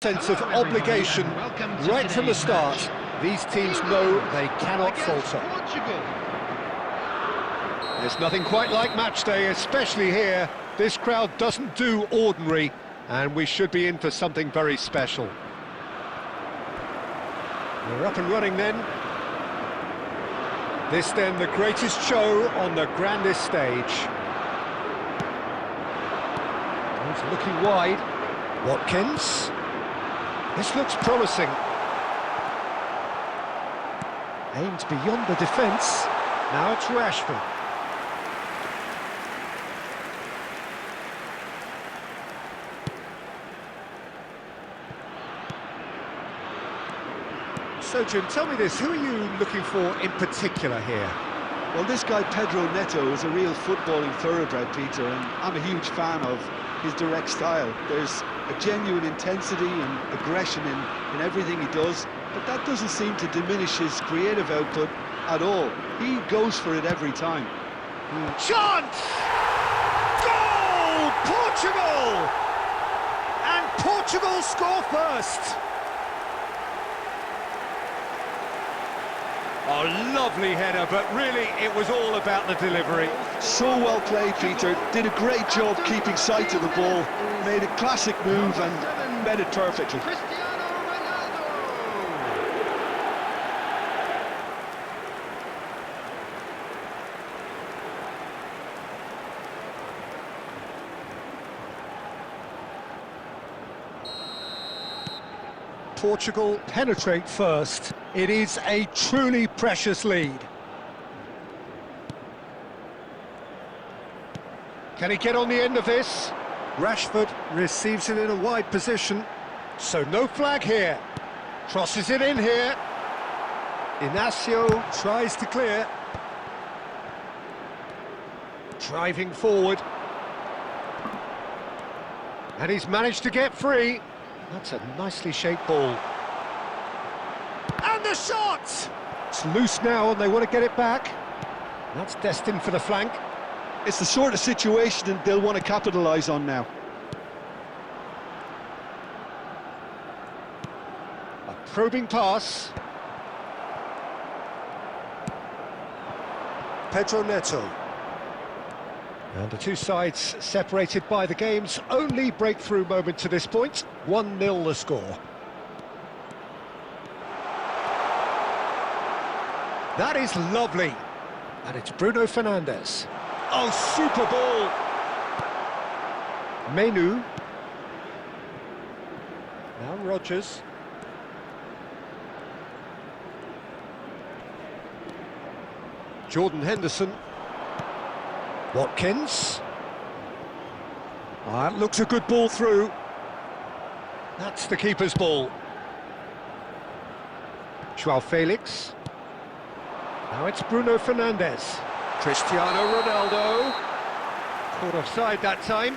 Sense of obligation right from the start. These teams know they cannot falter. There's nothing quite like match day, especially here. This crowd doesn't do ordinary, and we should be in for something very special. We're up and running then. This then the greatest show on the grandest stage. He's looking wide. Watkins. This looks promising. Aimed beyond the defence. Now it's Rashford. So Jim, tell me this, who are you looking for in particular here? Well, this guy Pedro Neto is a real footballing thoroughbred, Peter, and I'm a huge fan of his direct style. There's a genuine intensity and aggression in everything he does, but that doesn't seem to diminish his creative output at all. He goes for it every time. Chance! Goal! Portugal! And Portugal score first! Oh, lovely header, but really it was all about the delivery. So well played, Peter. Did a great job keeping sight of the ball. Made a classic move and met it perfectly. Portugal penetrate first. It is a truly precious lead. Can he get on the end of this? Rashford receives it in a wide position, so no flag here. Crosses it in here. Inacio tries to clear. Driving forward. And he's managed to get free. That's a nicely shaped ball. And the shot! It's loose now and they want to get it back. That's destined for the flank. It's the sort of situation that they'll want to capitalise on now. A probing pass. Pedro Neto. And the two sides separated by the game's only breakthrough moment to this point. 1-0 the score. That is lovely. And it's Bruno Fernandes. Oh, super ball! Menu. Now Rodgers. Jordan Henderson. Watkins. That looks a good ball through. That's the keeper's ball. Joao Felix. Now it's Bruno Fernandes. Cristiano Ronaldo. Caught offside that time.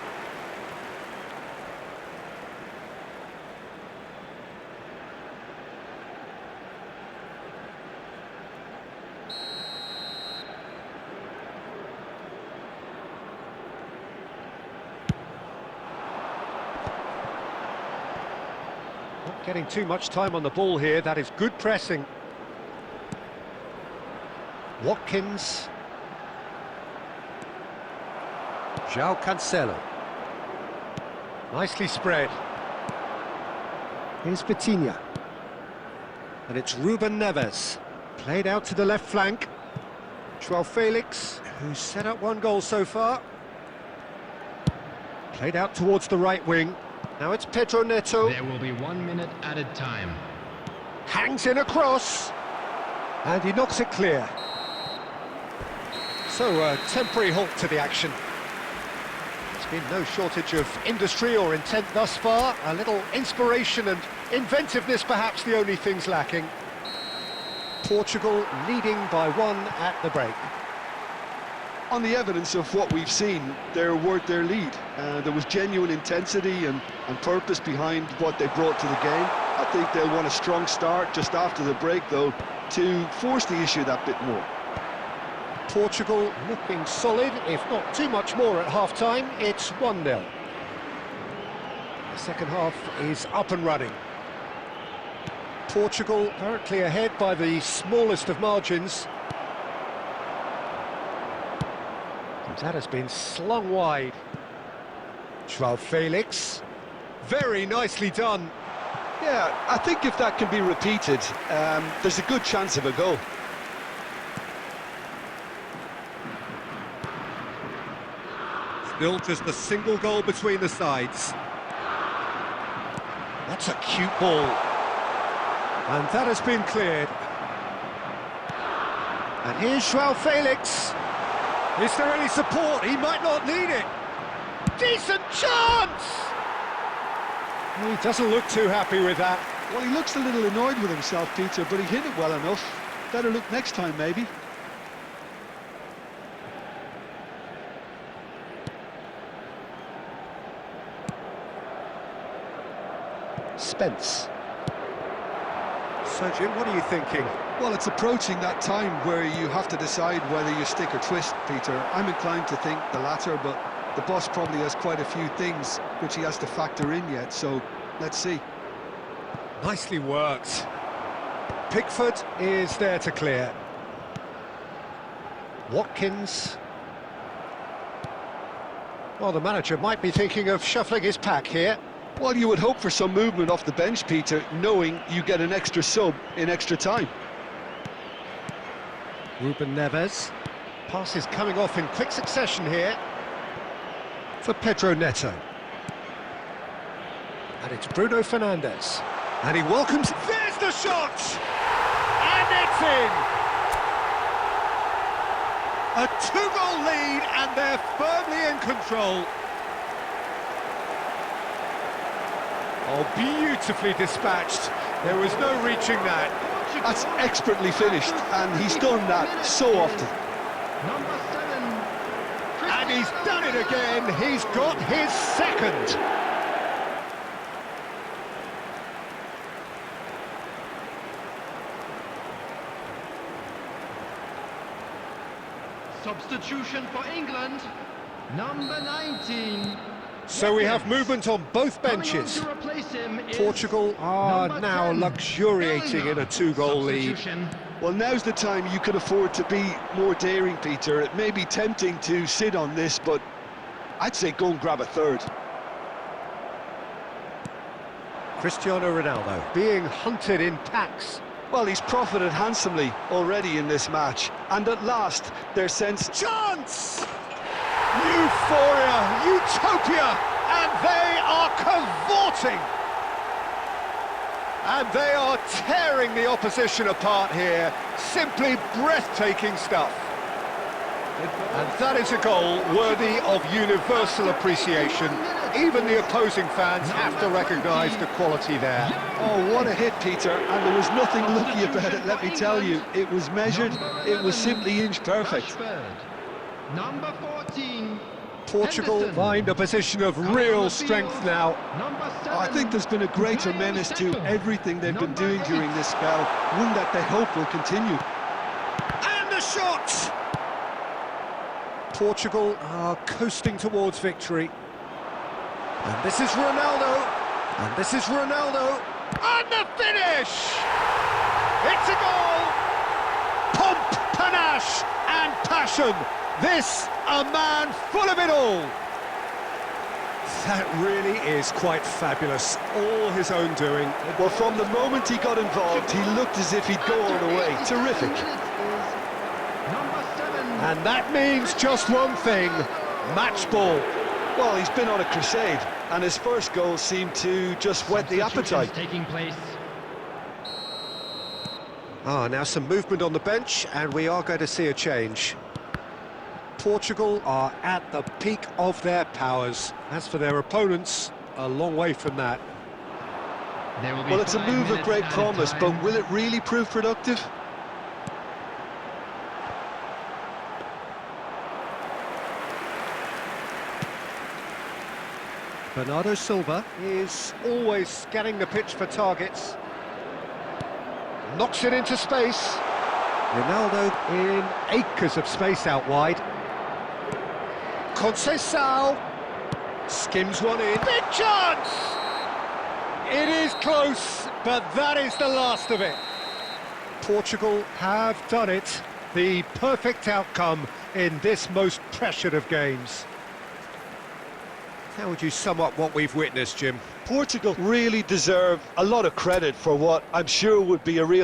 Not getting too much time on the ball here. That is good pressing. Watkins. João Cancelo. Nicely spread. Here's Vitinha. And it's Ruben Neves. Played out to the left flank. Joao Felix, who's set up one goal so far. Played out towards the right wing. Now it's Pedro Neto. There will be 1 minute added time. Hangs in a cross. And he knocks it clear. So a temporary halt to the action. There's been no shortage of industry or intent thus far. A little inspiration and inventiveness perhaps the only things lacking. Portugal leading by 1 at the break. On the evidence of what we've seen, they're worth their lead. There was genuine intensity and purpose behind what they brought to the game. I think they'll want a strong start just after the break, though, to force the issue that bit more. Portugal looking solid, if not too much more at half-time. It's 1-0. The second half is up and running. Portugal currently ahead by the smallest of margins. And that has been slung wide. João Felix. Very nicely done. Yeah, I think if that can be repeated, there's a good chance of a goal. Still just a single goal between the sides. That's a cute ball. And that has been cleared. And here's João Felix. Is there any support? He might not need it. Decent chance! He doesn't look too happy with that. Well, he looks a little annoyed with himself, Peter, but he hit it well enough. Better look next time, maybe. Spence. So, Jim, what are you thinking? Well, it's approaching that time where you have to decide whether you stick or twist, Peter. I'm inclined to think the latter, but the boss probably has quite a few things which he has to factor in yet, so let's see. Nicely worked. Pickford is there to clear. Watkins. Well, the manager might be thinking of shuffling his pack here. Well, you would hope for some movement off the bench, Peter, knowing you get an extra sub in extra time. Ruben Neves. Passes coming off in quick succession here for Pedro Neto. And it's Bruno Fernandes. And he welcomes... There's the shot! And it's in! A two-goal lead, and they're firmly in control. Oh, beautifully dispatched. There was no reaching that. That's expertly finished, and he's done that so often. Number 7. And he's done it again. He's got his second. Substitution for England. Number 19. So we have movement on both benches. Coming on to replace him is Portugal are number now 10, luxuriating in a two-goal lead. Substitution. Well, now's the time you could afford to be more daring, Peter. It may be tempting to sit on this, but I'd say go and grab a third. Cristiano Ronaldo being hunted in packs. Well, he's profited handsomely already in this match, and at last, their sense... Chance! Euphoria, utopia, and they are cavorting. And they are tearing the opposition apart here. Simply breathtaking stuff. And that is a goal worthy of universal appreciation. Even the opposing fans have to recognise the quality there. Oh, what a hit, Peter, and there was nothing lucky about it, let me tell you. It was measured, it was simply inch perfect. Number 14. Portugal Henderson. find a position of real strength now. Number 7. I think there's been a greater menace to everything they've been doing during this spell, one that they hope will continue. And the shot! Portugal are coasting towards victory. And this is Ronaldo. And this is Ronaldo. And the finish! It's a goal! Pomp, panache and passion. This, a man full of it all. That really is quite fabulous. All his own doing. Well, from the moment he got involved, he looked as if he'd go all the way. Terrific. Number 7. And that means just one thing, match ball. Well, he's been on a crusade, and his first goal seemed to just whet the appetite. Taking place. Now some movement on the bench, and we are going to see a change. Portugal are at the peak of their powers. As for their opponents, a long way from that. There will be Well, it's a 5 move of minutes great added promise, time. but will it really prove productive? Bernardo Silva is always scanning the pitch for targets. Knocks it into space. Ronaldo in acres of space out wide. Conceição skims one in. Big chance! It is close, but that is the last of it. Portugal have done it. The perfect outcome in this most pressured of games. How would you sum up what we've witnessed, Jim? Portugal really deserve a lot of credit for what I'm sure would be a real